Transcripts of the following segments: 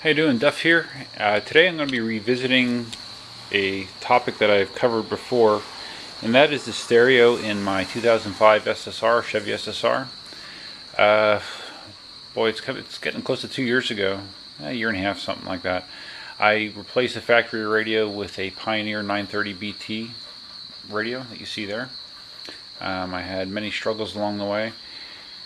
How you doing? Duff here. Today I'm going to be revisiting a topic that I've covered before, and that is the stereo in my 2005 SSR, Chevy SSR. Boy, it's getting close to 2 years ago, a year and a half, something like that. I replaced the factory radio with a Pioneer 930 BT radio that you see there. I had many struggles along the way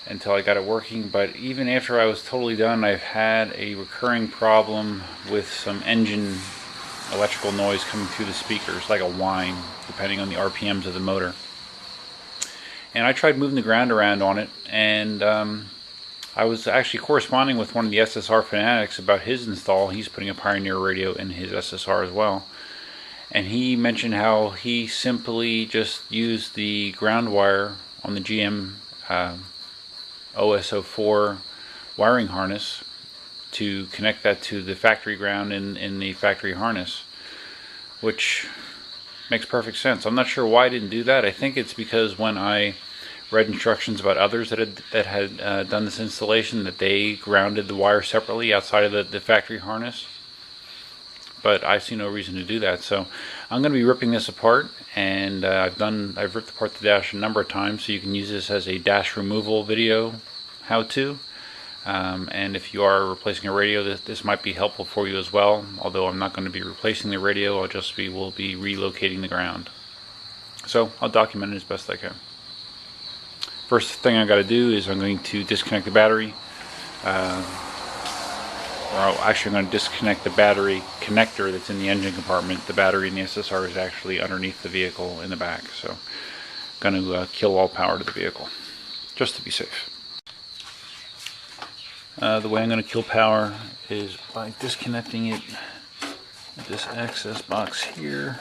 until I got it working, but even after I was totally done, I've had a recurring problem with some engine electrical noise coming through the speakers, like a whine, depending on the RPMs of the motor. And I tried moving the ground around on it, and I was actually corresponding with one of the SSR fanatics about his install. He's putting a Pioneer radio in his SSR as well, and he mentioned how he simply just used the ground wire on the GM OS04 wiring harness to connect that to the factory ground in the factory harness, which makes perfect sense. I'm not sure why I didn't do that. I think it's because when I read instructions about others that had done this installation, that they grounded the wire separately outside of the factory harness. But I see no reason to do that, so I'm going to be ripping this apart, and I've ripped apart the dash a number of times, so you can use this as a dash removal video how-to. And if you are replacing a radio, this might be helpful for you as well. Although I'm not going to be replacing the radio, will be relocating the ground. So I'll document it as best I can. First thing I got to do is I'm going to disconnect the battery. Actually, I'm going to disconnect the battery connector that's in the engine compartment. The battery in the SSR is actually underneath the vehicle in the back, so I'm going to kill all power to the vehicle, just to be safe. The way I'm going to kill power is by disconnecting it with this access box here.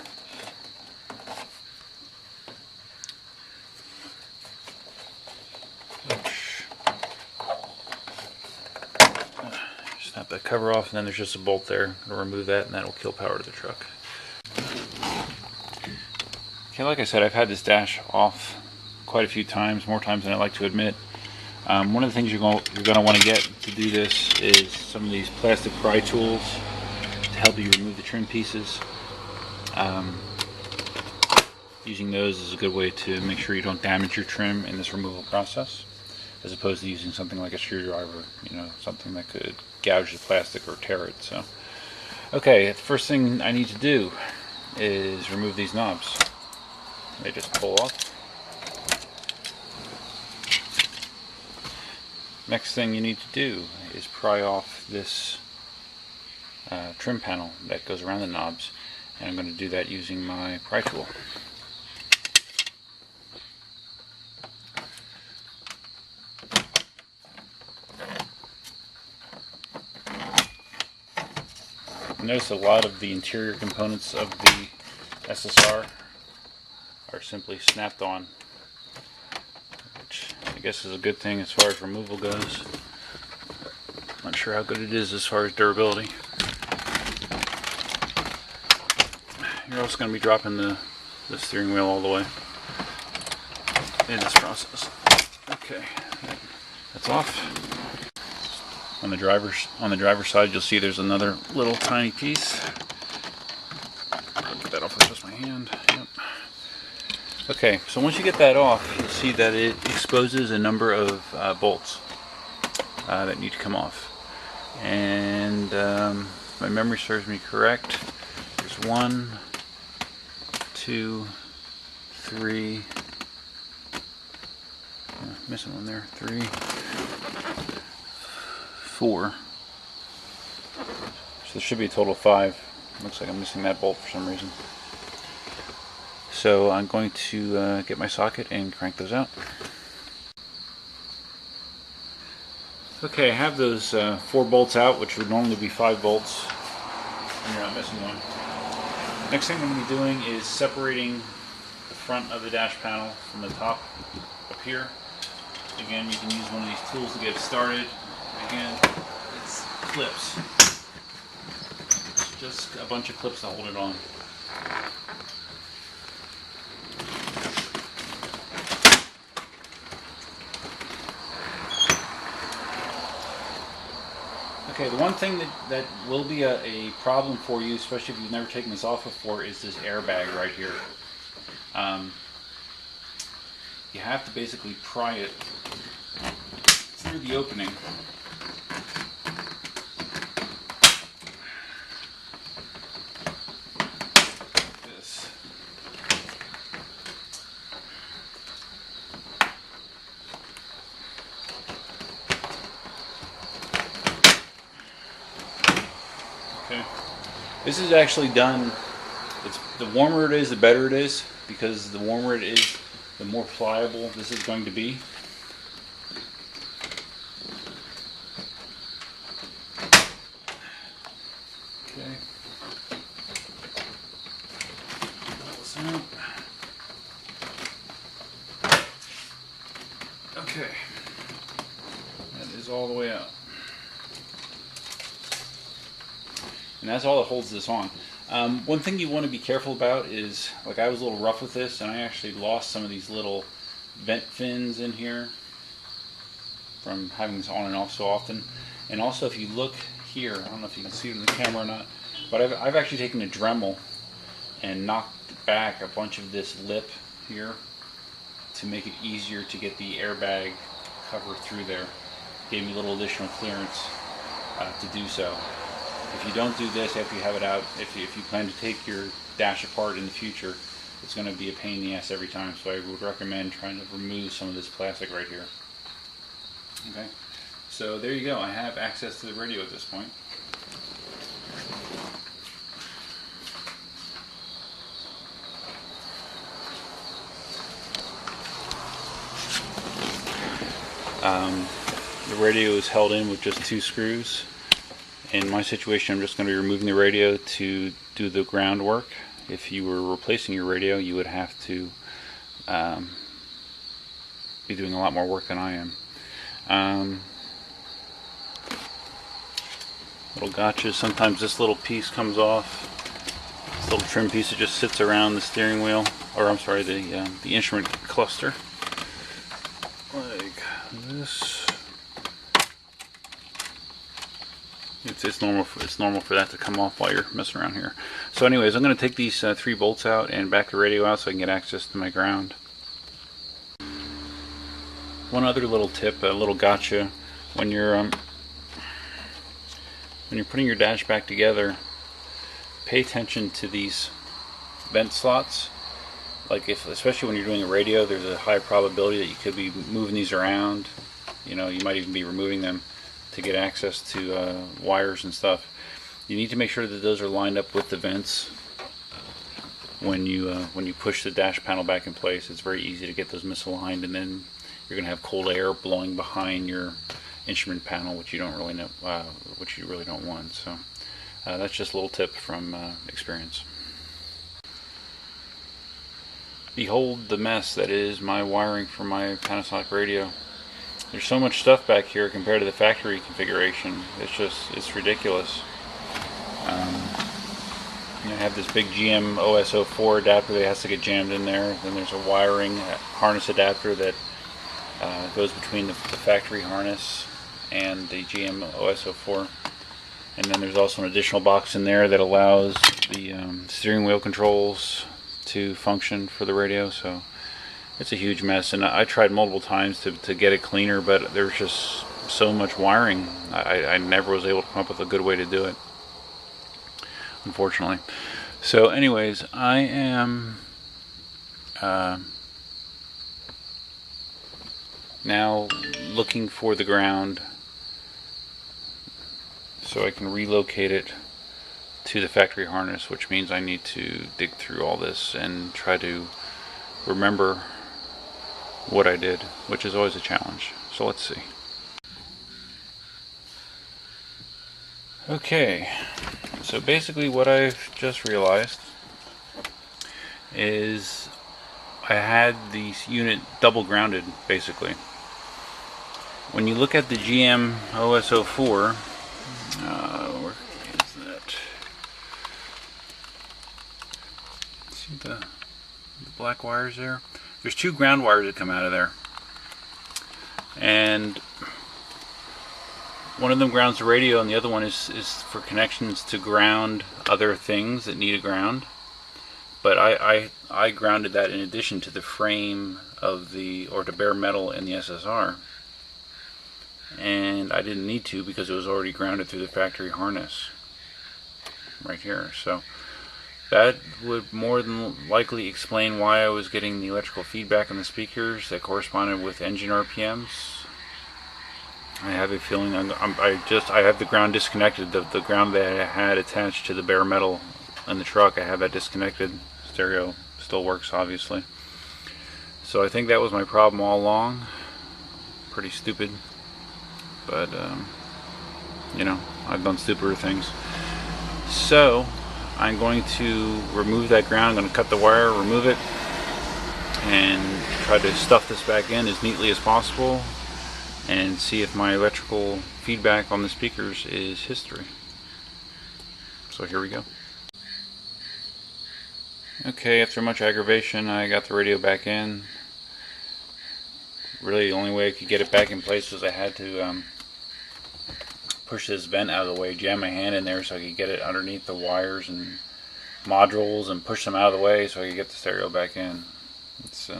Snap that cover off, and then there's just a bolt there. I'm going to remove that, and that will kill power to the truck. Okay, like I said, I've had this dash off quite a few times, more times than I like to admit. One of the things you're going to want to get to do this is some of these plastic pry tools to help you remove the trim pieces. Using those is a good way to make sure you don't damage your trim in this removal process, as opposed to using something like a screwdriver, something that could gouge the plastic or tear it. So, okay, the first thing I need to do is remove these knobs. They just pull off. Next thing you need to do is pry off this trim panel that goes around the knobs, and I'm going to do that using my pry tool. Notice a lot of the interior components of the SSR are simply snapped on, which I guess is a good thing as far as removal goes. Not sure how good it is as far as durability. You're also going to be dropping the steering wheel all the way in this process. Okay, that's off. On the driver's side, you'll see there's another little tiny piece. I'll get that off with just my hand. Yep. Okay, so once you get that off, you'll see that it exposes a number of bolts that need to come off. And if my memory serves me correct, there's 1, 2, 3. Missing one there. 3, 4. So there should be a total of 5. Looks like I'm missing that bolt for some reason. So I'm going to get my socket and crank those out. Okay, I have those 4 bolts out, which would normally be 5 bolts, and you're not missing one. Next thing I'm going to be doing is separating the front of the dash panel from the top up here. Again, you can use one of these tools to get it started. Again, it's clips. It's just a bunch of clips to hold it on. Okay, the one thing that will be a problem for you, especially if you've never taken this off before, is this airbag right here. You have to basically pry it through the opening. This. Okay. This is actually done. The warmer it is, the better it is, because the warmer it is, the more pliable this is going to be. Okay. Pull this out. Okay. That is all the way out. And that's all that holds this on. One thing you want to be careful about is, like, I was a little rough with this, and I actually lost some of these little vent fins in here from having this on and off so often. And also, if you look here, I don't know if you can see it in the camera or not, but I've actually taken a Dremel and knocked back a bunch of this lip here to make it easier to get the airbag cover through there. Gave me a little additional clearance to do so. If you don't do this after you have it out, if you plan to take your dash apart in the future, it's going to be a pain in the ass every time. So I would recommend trying to remove some of this plastic right here. Okay, so there you go. I have access to the radio at this point. The radio is held in with just 2 screws. In my situation, I'm just going to be removing the radio to do the groundwork. If you were replacing your radio, you would have to be doing a lot more work than I am. Little gotchas. Sometimes this little piece comes off. This little trim piece that just sits around the steering wheel, or I'm sorry, the instrument cluster, like this. It's normal for that to come off while you're messing around here. So anyways, I'm going to take these 3 bolts out and back the radio out so I can get access to my ground. One other little tip, a little gotcha, when you're putting your dash back together, pay attention to these vent slots. Like, especially when you're doing a radio, there's a high probability that you could be moving these around. You know, you might even be removing them to get access to wires and stuff. You need to make sure that those are lined up with the vents when you push the dash panel back in place. It's very easy to get those misaligned, and then you're going to have cold air blowing behind your instrument panel, which you don't really know, which you really don't want. So that's just a little tip from experience. Behold the mess that is my wiring for my Panasonic radio. There's so much stuff back here compared to the factory configuration. It's ridiculous. I have this big GM OS04 adapter that has to get jammed in there. Then there's a wiring harness adapter that goes between the factory harness and the GM OS04. And then there's also an additional box in there that allows the steering wheel controls to function for the radio. So it's a huge mess, and I tried multiple times to get it cleaner, but there's just so much wiring. I never was able to come up with a good way to do it, unfortunately. So anyways, I am now looking for the ground so I can relocate it to the factory harness, which means I need to dig through all this and try to remember what I did, which is always a challenge. So let's see. Okay, so basically what I've just realized is I had the unit double grounded, basically. When you look at the GM OS04, where is that? See the black wires there? There's 2 ground wires that come out of there, and One of them grounds the radio, and the other one is for connections to ground other things that need a ground. But I grounded that in addition to the frame of or to bare metal in the SSR. And I didn't need to because it was already grounded through the factory harness right here. So that would more than likely explain why I was getting the electrical feedback on the speakers that corresponded with engine RPMs. I have a feeling I have the ground disconnected. The ground that I had attached to the bare metal in the truck, I have that disconnected. Stereo still works, obviously. So I think that was my problem all along. Pretty stupid, but you know, I've done stupider things. So I'm going to remove that ground. I'm going to cut the wire, remove it, and try to stuff this back in as neatly as possible, and see if my electrical feedback on the speakers is history. So here we go. Okay, after much aggravation, I got the radio back in. Really, the only way I could get it back in place was I had to push this vent out of the way, jam my hand in there so I could get it underneath the wires and modules and push them out of the way so I could get the stereo back in. It's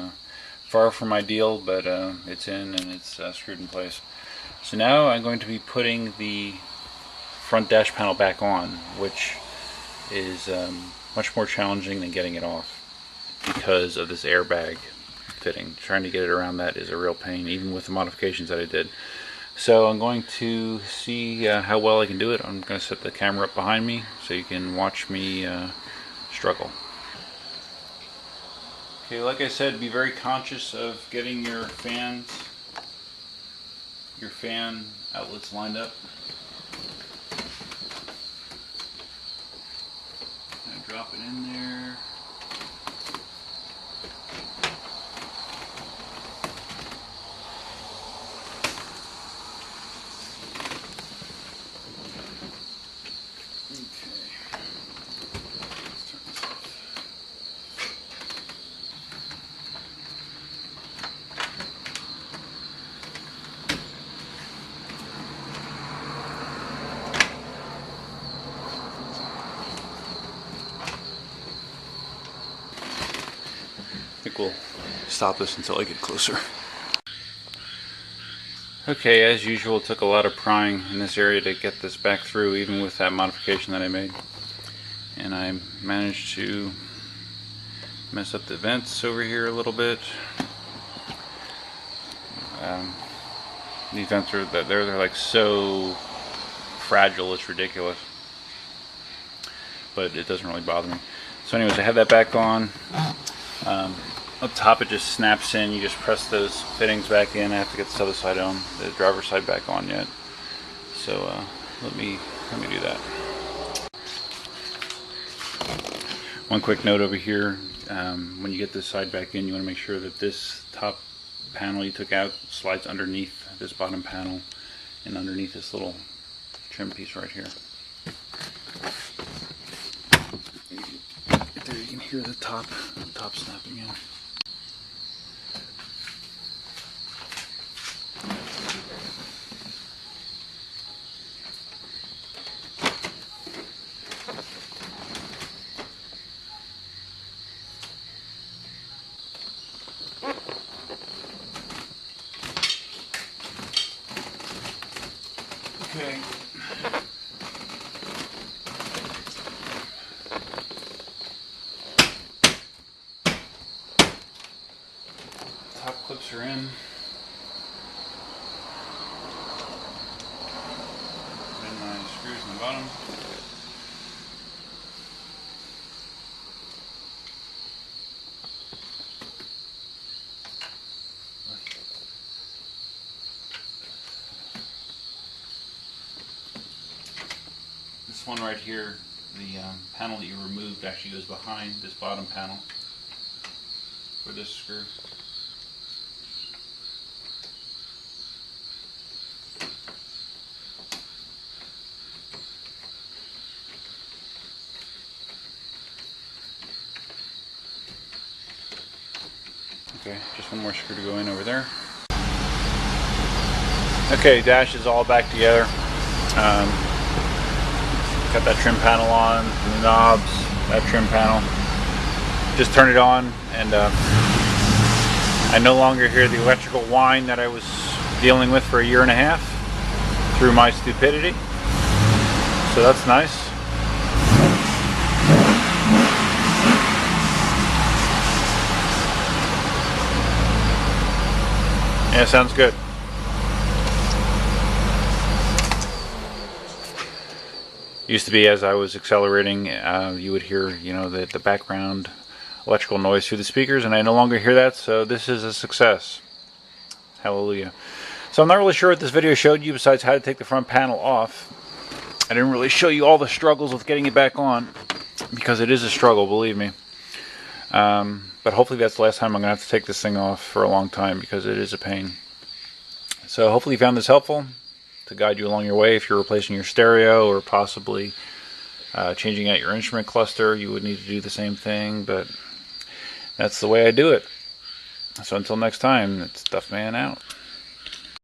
far from ideal, but it's in and it's screwed in place. So now I'm going to be putting the front dash panel back on, which is much more challenging than getting it off because of this airbag fitting. Trying to get it around that is a real pain, even with the modifications that I did. So I'm going to see how well I can do it. I'm going to set the camera up behind me so you can watch me struggle. Okay, like I said, be very conscious of getting your fan outlets lined up. Drop it in there. I think we'll stop this until I get closer. Okay, as usual, it took a lot of prying in this area to get this back through, even with that modification that I made. And I managed to mess up the vents over here a little bit. These vents are they're like so fragile, it's ridiculous. But it doesn't really bother me. So anyways, I have that back on. Up top it just snaps in. You just press those fittings back in. I have to get this other side on, the driver's side back on yet. So let me do that. One quick note over here, when you get this side back in, you want to make sure that this top panel you took out slides underneath this bottom panel and underneath this little trim piece right here. Right there you can hear the top snapping in. Okay. Top clips are in. Put in my screws in the bottom. This one right here, the panel that you removed actually goes behind this bottom panel for this screw. Okay, just one more screw to go in over there. Okay, dash is all back together. Got that trim panel on, the knobs, that trim panel. Just turn it on, and I no longer hear the electrical whine that I was dealing with for a year and a half through my stupidity. So that's nice. Yeah, sounds good. Used to be, as I was accelerating, you would hear, you know, the background electrical noise through the speakers, and I no longer hear that, so this is a success. Hallelujah. So I'm not really sure what this video showed you besides how to take the front panel off. I didn't really show you all the struggles with getting it back on, because it is a struggle, believe me. But hopefully that's the last time I'm going to have to take this thing off for a long time, because it is a pain. So hopefully you found this helpful to guide you along your way. If you're replacing your stereo or possibly changing out your instrument cluster, you would need to do the same thing, but that's the way I do it. So until next time, it's Stuffman out.